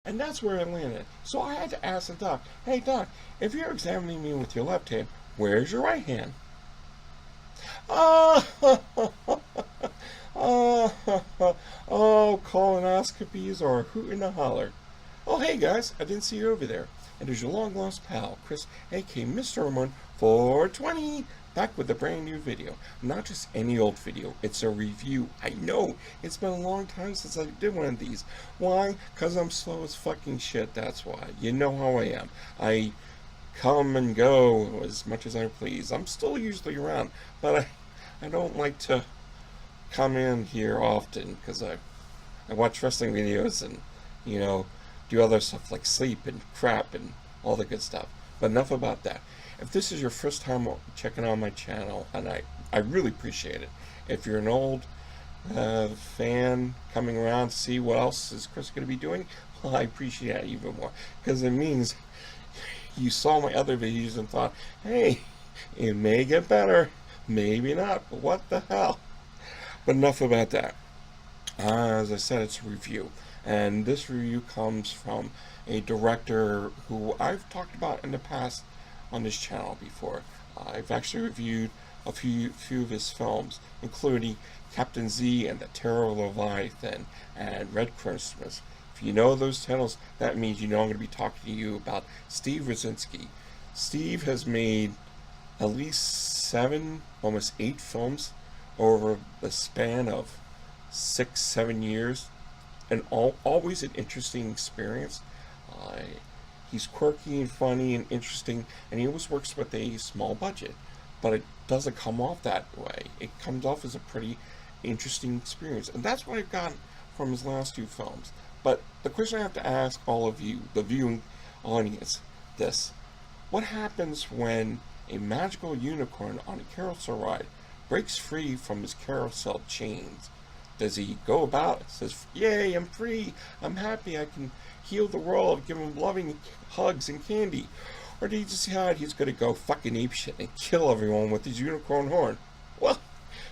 And that's where I landed. So I had to ask the doc, hey doc, if you're examining me with your left hand, where's your right hand? Oh, oh, colonoscopies are a hoot and a holler. Oh, hey guys, I didn't see you over there. And there's your long lost pal, Chris, aka MrRamone420, back with a brand new video. Not just any old video, it's a review. I know, it's been a long time since I did one of these. Why? Because I'm slow as fucking shit, that's why. You know how I am. I come and go as much as I please. I'm still usually around, but I don't like to come in here often because I watch wrestling videos and, you know, do other stuff like sleep and crap and all the good stuff. But enough about that. If this is your first time checking out my channel, and I really appreciate it. If you're an old fan coming around to see what else is Chris going to be doing, well, I appreciate it even more. Because it means you saw my other videos and thought, hey, it may get better. Maybe not, but what the hell? But enough about that. As I said, it's a review. And this review comes from a director who I've talked about in the past on this channel before. I've actually reviewed a few of his films, including Captain Z and the Terror of Leviathan and Red Christmas. If you know those titles, that means you know I'm going to be talking to you about Steve Rudzinski. Steve has made at least 7, almost 8 films over the span of 6-7 years. And always an interesting experience. He's quirky and funny and interesting, and he always works with a small budget, but it doesn't come off that way. It comes off as a pretty interesting experience, and that's what I've gotten from his last 2 films. But the question I have to ask all of you, the viewing audience, this: what happens when a magical unicorn on a carousel ride breaks free from his carousel chains? Does he go about and says, yay, I'm free, I'm happy, I can heal the world, give him loving hugs and candy? Or do you decide he's going to go fucking apeshit and kill everyone with his unicorn horn? Well,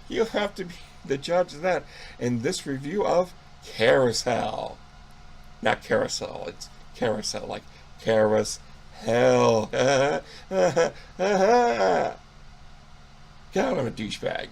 you'll have to be the judge of that in this review of CarousHELL. Not carousel, it's carousel, like CarousHELL. God, I'm a douchebag.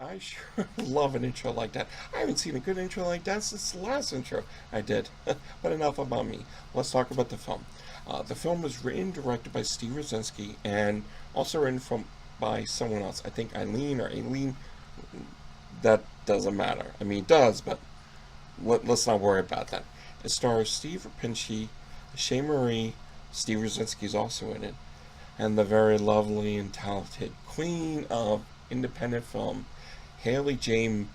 I sure love an intro like that. I haven't seen a good intro like that since the last intro I did. But enough about me. Let's talk about the film. The film was written and directed by Steve Rudzinski and also written by someone else. I think Eileen or Aileen. That doesn't matter. I mean, it does, but let's not worry about that. It stars Steve Rimpici, Shea Marie, Steve Rudzinski is also in it, and the very lovely and talented queen of independent film, Haley Jane,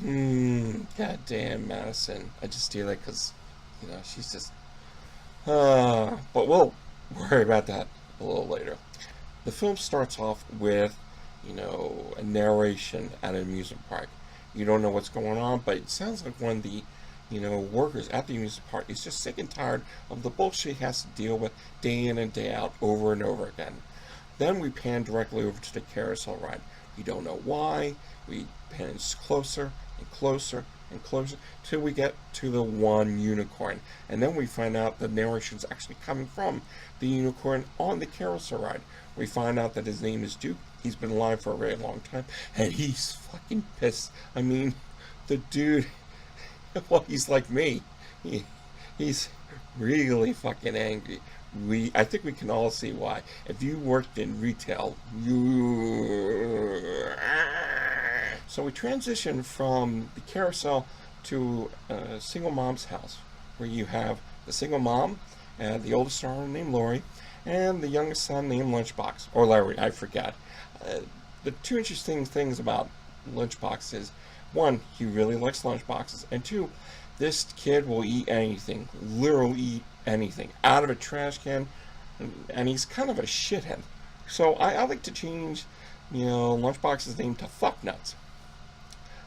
goddamn Madison. I just do that because, you know, she's just, but we'll worry about that a little later. The film starts off with, you know, a narration at an amusement park. You don't know what's going on, but it sounds like one of the, you know, workers at the amusement park is just sick and tired of the bullshit he has to deal with day in and day out over and over again. Then we pan directly over to the carousel ride. We don't know why. We pan closer and closer and closer till we get to the one unicorn. And then we find out the narration's actually coming from the unicorn on the carousel ride. We find out that his name is Duke. He's been alive for a very long time. And he's fucking pissed. I mean, the dude, well, he's like me. He's really fucking angry. I think we can all see why. If you worked in retail, So we transition from the carousel to a single mom's house, where you have the single mom, the oldest daughter named Lori, and the youngest son named Lunchbox, or Larry, I forget. The 2 interesting things about Lunchbox is, 1, he really likes lunchboxes, and 2, this kid will eat anything, literally eat anything, out of a trash can, and he's kind of a shithead. So I like to change, Lunchbox's name to Fucknuts.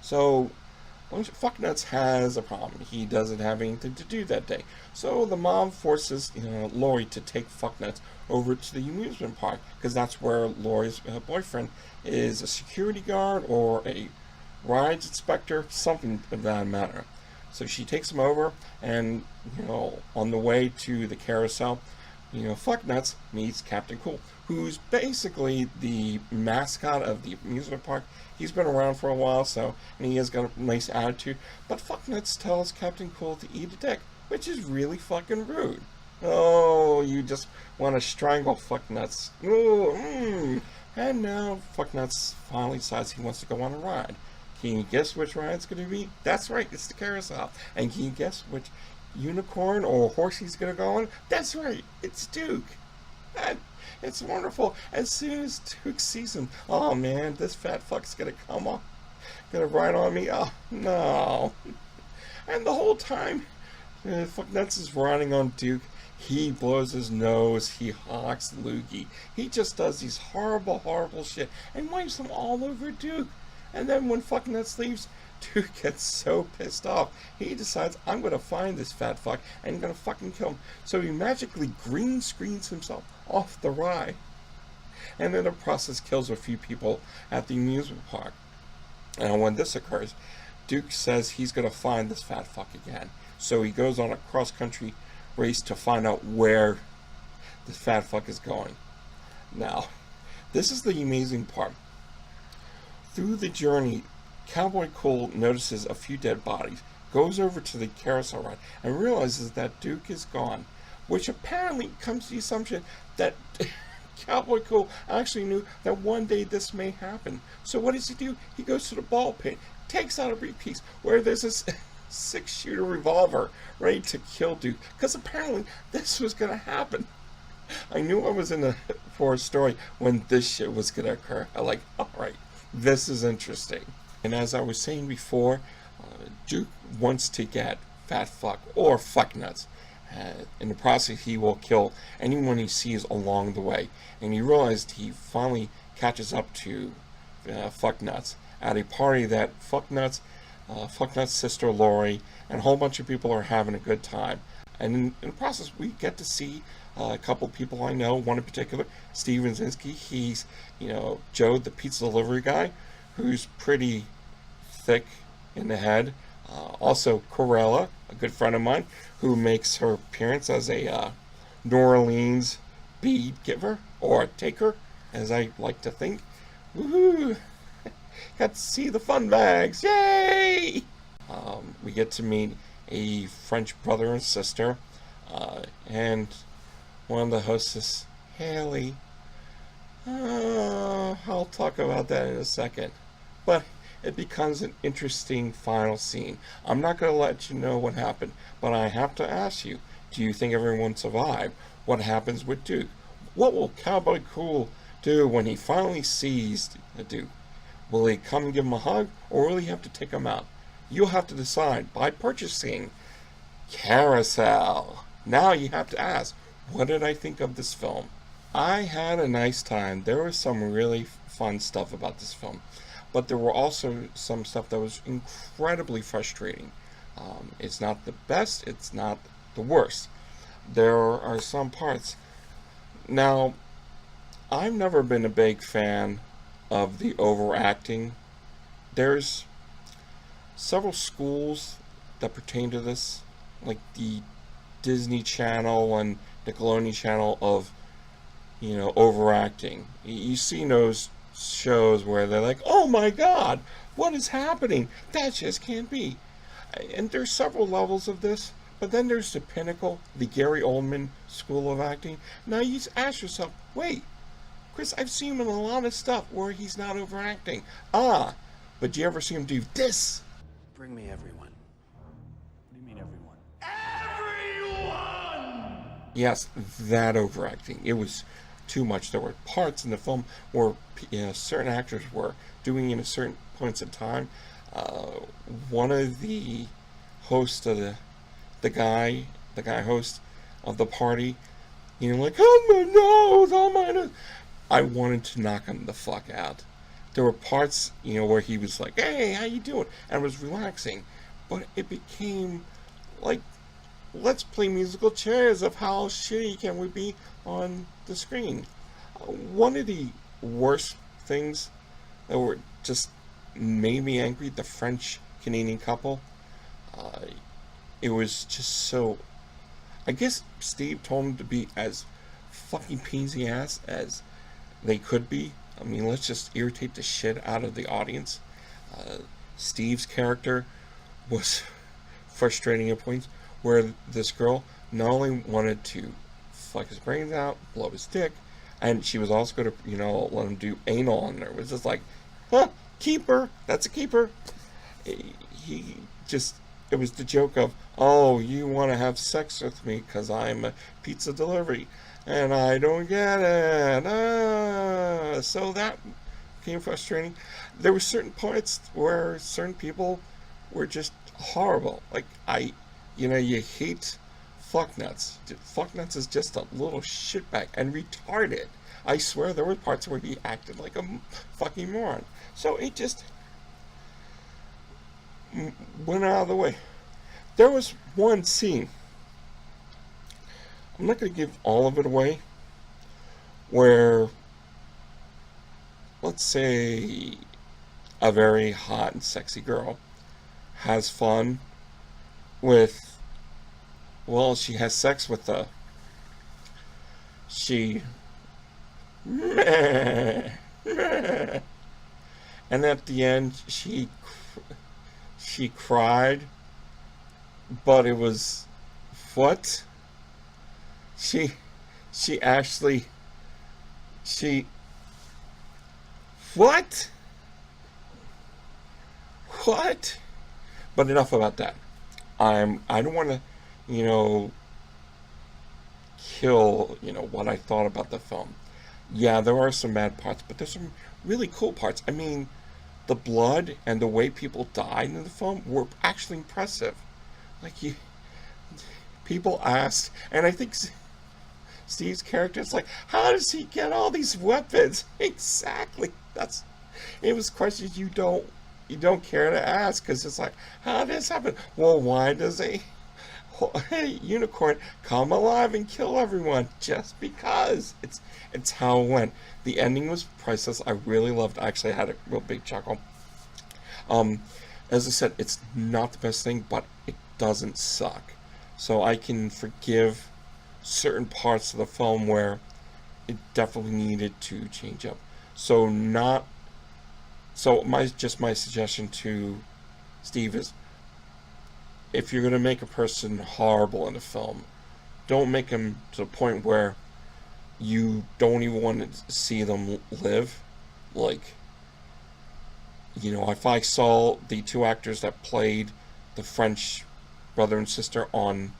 So Fucknuts has a problem. He doesn't have anything to do that day. So the mom forces Lori to take Fucknuts over to the amusement park, because that's where Lori's boyfriend is a security guard or a rides inspector, something of that matter. So she takes him over, and on the way to the carousel, Fucknuts meets Captain Cool, who's basically the mascot of the amusement park. He's been around for a while, and he has got a nice attitude. But Fucknuts tells Captain Cool to eat a dick, which is really fucking rude. Oh, you just want to strangle Fucknuts. Ooh, And now Fucknuts finally decides he wants to go on a ride. Can you guess which ride it's going to be? That's right, it's the carousel. And can you guess which unicorn or horse he's going to go on? That's right, it's Duke. And it's wonderful. As soon as Duke sees him, oh man, this fat fuck's going to come on. Going to ride on me? Oh, no. And the whole time, Fucknuts is riding on Duke. He blows his nose, he hawks loogie. He just does these horrible, horrible shit and wipes them all over Duke. And then when Fucknuts leaves, Duke gets so pissed off. He decides, I'm going to find this fat fuck and I'm going to fucking kill him. So he magically green screens himself off the ride. And in the process kills a few people at the amusement park. And when this occurs, Duke says he's going to find this fat fuck again. So he goes on a cross-country race to find out where the fat fuck is going. Now, this is the amazing part. Through the journey, Cowboy Cool notices a few dead bodies, goes over to the carousel ride, and realizes that Duke is gone, which apparently comes to the assumption that Cowboy Cool actually knew that one day this may happen. So what does he do? He goes to the ball pit, takes out a briefcase where there's this 6-shooter revolver ready to kill Duke, because apparently this was going to happen. I knew I was in for a story when this shit was going to occur. I'm like, alright, this is interesting. And as I was saying before, Duke wants to get Fat Fuck or Fucknuts. In the process, he will kill anyone he sees along the way. And he realized he finally catches up to Fucknuts at a party that Fucknuts' sister Lori, and a whole bunch of people are having a good time. And in the process, we get to see a couple people I know, one in particular, Steve Rudzinski. He's, Joe, the pizza delivery guy, who's pretty thick in the head. Also, Corella, a good friend of mine, who makes her appearance as a New Orleans bead giver, or taker, as I like to think. Woohoo! Got to see the fun bags. Yay! We get to meet a French brother and sister, and one of the hostess, Haley. I'll talk about that in a second. But it becomes an interesting final scene. I'm not going to let you know what happened, but I have to ask you, do you think everyone survived? What happens with Duke? What will Cowboy Cool do when he finally sees Duke? Will he come and give him a hug, or will he have to take him out? You'll have to decide by purchasing CarousHELL. Now you have to ask, what did I think of this film? I had a nice time. There was some really fun stuff about this film, but there were also some stuff that was incredibly frustrating. It's not the best, it's not the worst. There are some parts. Now, I've never been a big fan of the overacting. There's several schools that pertain to this, like the Disney Channel and Nickelodeon Channel of, overacting. You see those shows where they're like, oh my god, what is happening? That just can't be. And there's several levels of this, but then there's the pinnacle, the Gary Oldman School of Acting. Now you ask yourself, wait, Chris, I've seen him in a lot of stuff where he's not overacting. But do you ever see him do this? Bring me everyone. What do you mean everyone? Everyone! Yes, that overacting. It was too much. There were parts in the film where certain actors were doing it at certain points in time. One of the hosts of the guy host of the party You know, like, oh my nose, oh my nose. I wanted to knock him the fuck out. There were parts, you know, where he was like, hey, how you doing? And it was relaxing. But it became like, let's play musical chairs of how shitty can we be on the screen. One of the worst things that were just made me angry, the French-Canadian couple. It was just so... I guess Steve told him to be as fucking pansy ass as they could be. I mean, let's just irritate the shit out of the audience. Steve's character was frustrating at points where this girl not only wanted to fuck his brains out, blow his dick, and she was also going to, you know, let him do anal on her. It was just like, huh, keeper, that's a keeper. He just, it was the joke of, oh, you want to have sex with me because I'm a pizza delivery, and I don't get it. So that became frustrating. There were certain parts where certain people were just horrible. Like, you know, you hate fucknuts. Fucknuts is just a little shitbag and retarded. I swear there were parts where he acted like a fucking moron. So it just went out of the way. There was one scene, I'm not going to give all of it away, where, let's say, a very hot and sexy girl has fun with, well, she has sex with and at the end she cried, but it was, what? She actually, what? What? But enough about that. I don't want to, you know, kill, you know, what I thought about the film. Yeah, there are some bad parts, but there's some really cool parts. I mean, the blood and the way people died in the film were actually impressive. Like, people asked, and I think Steve's character is like, how does he get all these weapons? Exactly. It was questions you don't care to ask, because it's like, how did this happen? Well, why does a unicorn come alive and kill everyone? Just because. It's how it went. The ending was priceless. I really loved it. Actually, I had a real big chuckle. As I said, it's not the best thing, but it doesn't suck. So I can forgive certain parts of the film where it definitely needed to change up. So my suggestion to Steve is, if you're going to make a person horrible in a film, don't make them to the point where you don't even want to see them live. Like, you know, if I saw the two actors that played the French brother and sister on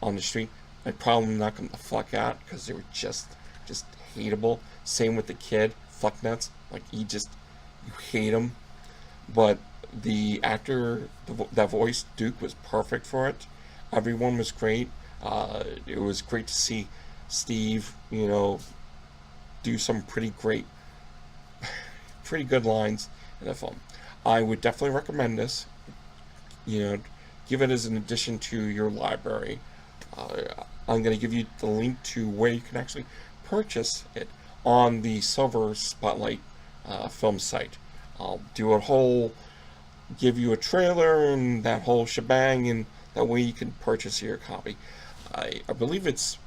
the street, I'd probably knock them the fuck out, because they were just hateable. Same with the kid, fucknuts. Like, you hate him. But the actor that voiced Duke was perfect for it. Everyone was great. It was great to see Steve, you know, do some pretty good lines in the film. I would definitely recommend this. You know, give it as an addition to your library. I'm going to give you the link to where you can actually purchase it on the Silver Spotlight film site. I'll give you a trailer and that whole shebang, and that way you can purchase your copy. I believe it's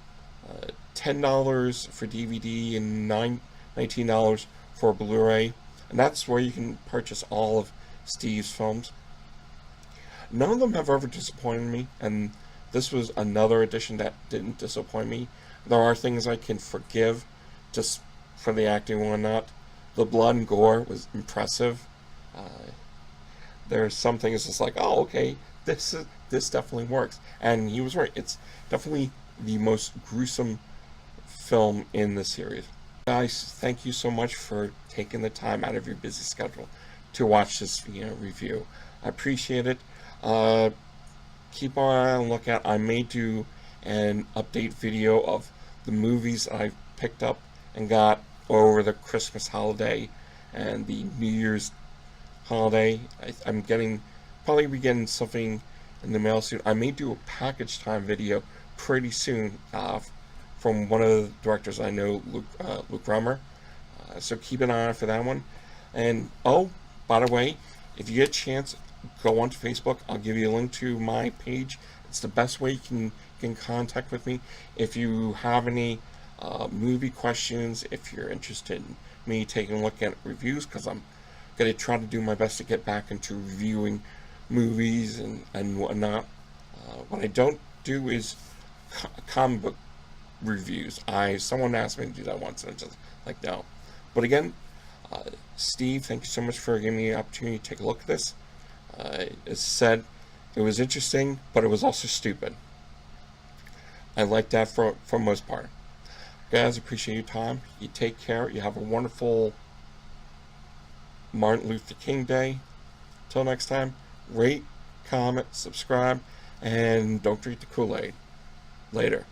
$10 for DVD and $19 for Blu-ray, and that's where you can purchase all of Steve's films. None of them have ever disappointed me, and this was another edition that didn't disappoint me. There are things I can forgive just for the acting and whatnot. The blood and gore was impressive. There's some things just like, oh, okay, this definitely works. And he was right. It's definitely the most gruesome film in the series. Guys, thank you so much for taking the time out of your busy schedule to watch this review. I appreciate it. Keep on the lookout. I may do an update video of the movies I picked up and got over the Christmas holiday and the New Year's holiday. I'm probably be getting something in the mail soon. I may do a package time video pretty soon from one of the directors I know, Luke Rummer. So keep an eye out for that one. And oh, by the way, if you get a chance, go onto Facebook. I'll give you a link to my page. It's the best way you can contact with me. If you have any movie questions, if you're interested in me taking a look at reviews, because I'm going to try to do my best to get back into reviewing movies and whatnot. What I don't do is comic book reviews. Someone asked me to do that once, and I just like, no. But again, Steve, thank you so much for giving me the opportunity to take a look at this. As said, it was interesting, but it was also stupid. I like that for most part. Guys, appreciate your time. You take care. You have a wonderful Martin Luther King Day. Till next time, rate, comment, subscribe, and don't drink the Kool-Aid. Later.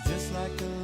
Just like a